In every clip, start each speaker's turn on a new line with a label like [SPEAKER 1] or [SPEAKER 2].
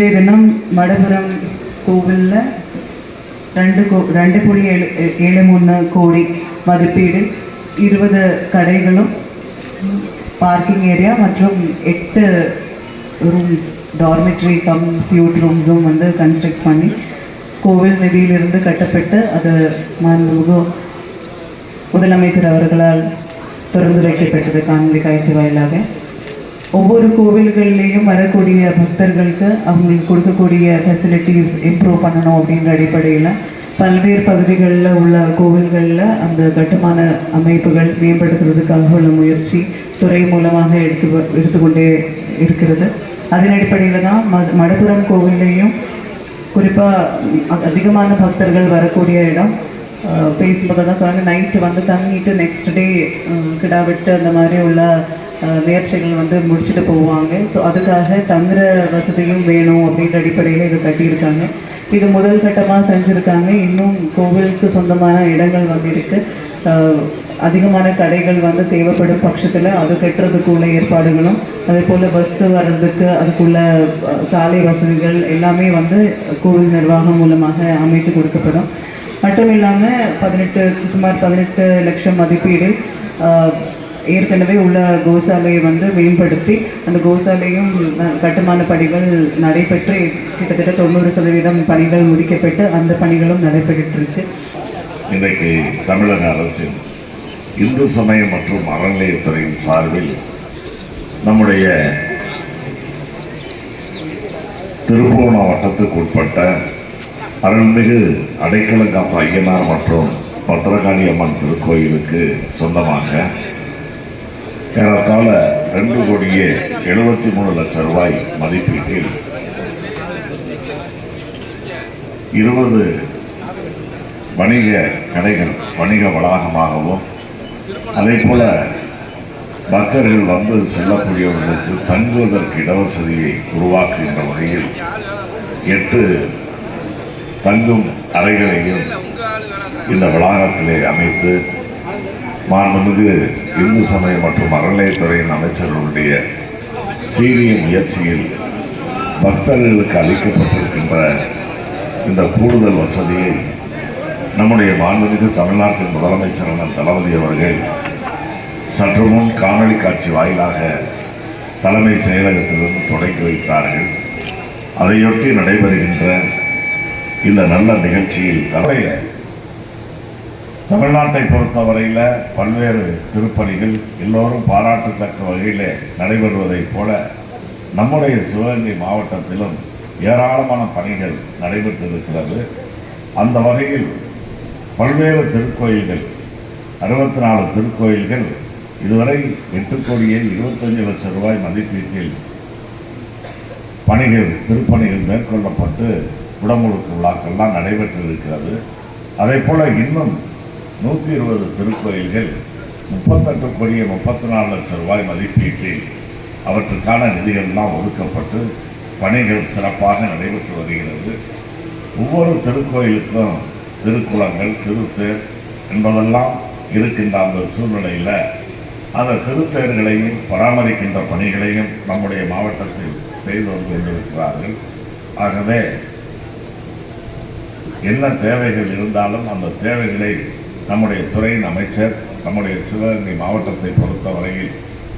[SPEAKER 1] இன்றைய தினம் மடபுரம் கோவிலில் 2.73 கோடி மதிப்பீடு 20 கடைகளும் பார்க்கிங் ஏரியா மற்றும் 8 ரூம்ஸ் டார்மெட்ரி கம் சியூட் ரூம்ஸும் வந்து கன்ஸ்ட்ரக்ட் பண்ணி கோவில் நிதியிலிருந்து கட்டப்பட்டு அது மாண்புமிகு முதலமைச்சர் அவர்களால் திறந்து வைக்கப்பட்டது காணொலி காட்சி வாயிலாக. ஒவ்வொரு கோவில்கள்லேயும் வரக்கூடிய பக்தர்களுக்கு அவங்களுக்கு கொடுக்கக்கூடிய ஃபெசிலிட்டிஸ் இம்ப்ரூவ் பண்ணணும் அப்படின்ற அடிப்படையில் பல்வேறு பகுதிகளில் உள்ள கோவில்களில் அந்த கட்டுமான அமைப்புகள் மேம்படுத்துவதற்காக உள்ள முயற்சி துறை மூலமாக எடுத்துக்கொண்டே இருக்கிறது. அதன் அடிப்படையில் தான் மடபுரம் கோவில்லையும் குறிப்பாக அதிகமான பக்தர்கள் வரக்கூடிய இடம். பேசும்போது தான் சொன்னாங்க, நைட்டு வந்து தங்கிட்டு நெக்ஸ்ட் டே கிடா விட்டு அந்த மாதிரி உள்ள நேர்ச்சிகள் வந்து முடிச்சுட்டு போவாங்க. ஸோ அதுக்காக தங்குற வசதியும் வேணும் அப்படின்ற அடிப்படையில் இது கட்டியிருக்காங்க. இது முதல் கட்டமாக செஞ்சுருக்காங்க. இன்னும் கோவிலுக்கு சொந்தமான இடங்கள் வந்து இருக்குது. அதிகமான கடைகள் வந்து தேவைப்படும் பட்சத்தில் அது கட்டுறதுக்குள்ள ஏற்பாடுகளும் அதே போல் பஸ்ஸு வர்றதுக்கு அதுக்குள்ள சாலை வசதிகள் எல்லாமே வந்து கோவில் நிர்வாகம் மூலமாக அமைச்சு கொடுக்கப்படும். மட்டும் இல்லாமல் சுமார் 18 லட்சம் மதிப்பீடு ஏற்கனவே உள்ள கோசாலையை வந்து மேம்படுத்தி அந்த கோசாலையும் கட்டுமான பணிகள் நடைபெற்று கிட்டத்தட்ட 90% பணிகள் முடிக்கப்பட்டு அந்த பணிகளும் நடைபெற்றிருக்கு.
[SPEAKER 2] இன்றைக்கு தமிழக அரசின் இந்து சமயம் மற்றும் அறநிலையத்துறையின் சார்பில் நம்முடைய திருப்புவனம் மாவட்டத்துக்கு உட்பட்ட அருள்மிகு அடைக்கலங்காப்பு ஐயனார் மற்றும் பத்திரகாளி அம்மன் திருக்கோயிலுக்கு சொந்தமாக ஏறத்தாழ 2,73,00,000 ரூபாய் மதிப்பீட்டில் 20 வணிக கடைகள் வணிக வளாகமாகவும் அதே போல பக்தர்கள் வந்து செல்லக்கூடியவர்களுக்கு தங்குவதற்கு இடவசதியை உருவாக்குகின்ற வகையில் 8 தங்கும் அறைகளையும் இந்த வளாகத்திலே அமைத்து மாண்புமிகு இந்து சமயம் மற்றும் அறநிலையத்துறையின் அமைச்சர்களுடைய சீரிய முயற்சியில் பக்தர்களுக்கு அளிக்கப்பட்டிருக்கின்ற இந்த கூடுதல் வசதியை நம்முடைய மாண்புமிகு தமிழ்நாட்டின் முதலமைச்சரான தளபதி அவர்கள் சற்று முன் காணொலி காட்சி வாயிலாக தலைமை செயலகத்திலிருந்து தொடங்கி வைத்தார்கள். அதையொட்டி நடைபெறுகின்ற இந்த நல்ல நிகழ்ச்சியில் தமிழ்நாட்டை பொறுத்தவரையில் பல்வேறு திருப்பணிகள் எல்லோரும் பாராட்டத்தக்க வகையில் நடைபெறுவதைப் போல நம்முடைய சிவகங்கை மாவட்டத்திலும் ஏராளமான பணிகள் நடைபெற்றிருக்கிறது. அந்த வகையில் பல்வேறு திருக்கோயில்கள் 64 திருக்கோயில்கள் இதுவரை 8,25 லட்சம் ரூபாய் மதிப்பீட்டில் திருப்பணிகள் மேற்கொள்ளப்பட்டு குடமுழுக்கு விழாக்கள்லாம் நடைபெற்றிருக்கிறது. அதே போல இன்னும் 120 திருக்கோயில்கள் 38,34 லட்சம் ரூபாய் மதிப்பீட்டில் அவற்றுக்கான நிதிகள்லாம் ஒதுக்கப்பட்டு பணிகள் சிறப்பாக நடைபெற்று வருகிறது. ஒவ்வொரு திருக்கோயிலுக்கும் திருக்குளங்கள் திருத்தேர் என்பதெல்லாம் இருக்கின்ற அந்த சூழ்நிலையில் அந்த திருத்தேர்களையும் பராமரிக்கின்ற பணிகளையும் நம்முடைய மாவட்டத்தில் செய்து வந்து கொண்டிருக்கிறார்கள். ஆகவே என்ன தேவைகள் இருந்தாலும் அந்த தேவைகளை நம்முடைய துறையின் அமைச்சர் நம்முடைய சிவகங்கை மாவட்டத்தை பொறுத்தவரையில்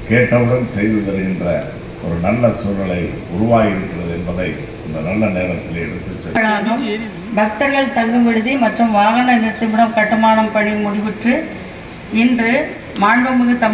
[SPEAKER 2] கேட்டவுடன் செய்து தருகின்ற ஒரு நல்ல சூழ்நிலை உருவாகியிருக்கிறது என்பதை இந்த நல்ல நேரத்தில் எடுத்து
[SPEAKER 3] பக்தர்கள் தங்கும் விடுதி மற்றும் வாகன நிறுத்துமிடம் கட்டுமானம் பணி முடிவுற்று இன்று மாண்புமிகு